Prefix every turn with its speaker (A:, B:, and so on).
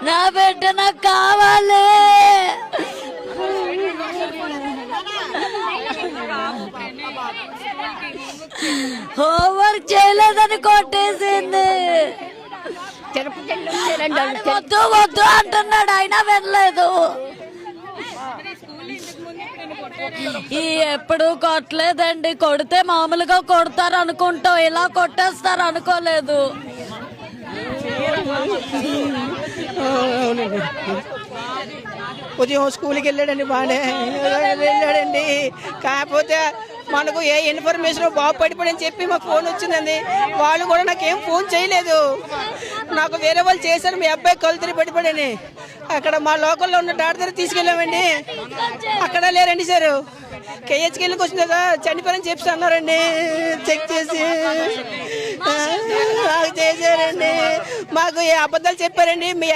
A: నా బిడ్డ నాకు కావాలి. హోంవర్క్ చేయలేదని కొట్టేసింది. వద్దు వద్దు అంటున్నాడు, అయినా వినలేదు. ఎప్పుడు కొట్టలేదండి. కొడితే మామూలుగా కొడతారు అనుకుంటాం, ఇలా కొట్టేస్తారు అనుకోలేదు.
B: ఉదయం స్కూల్కి వెళ్ళాడండి, బాగానే వెళ్ళాడండి. కాకపోతే మనకు ఏ ఇన్ఫర్మేషన్ బాబు పడిపోడని చెప్పి మాకు ఫోన్ వచ్చిందండి. వాళ్ళు కూడా నాకేం ఫోన్ చేయలేదు. నాకు వేరే వాళ్ళు చేశారు, మీ అబ్బాయి కలుతురి పడిపోడని. అక్కడ మా లోకల్లో ఉన్న డాక్టర్ దగ్గర తీసుకెళ్ళామండి, అక్కడ లేరండి సార్. కేహెచ్కి వెళ్ళి వచ్చింది కదా, చనిపోయారని చెప్పి అన్నారండి. చెక్ చేసి చేశారండి, మాకు ఏ అబద్ధాలు చెప్పారండి. మీ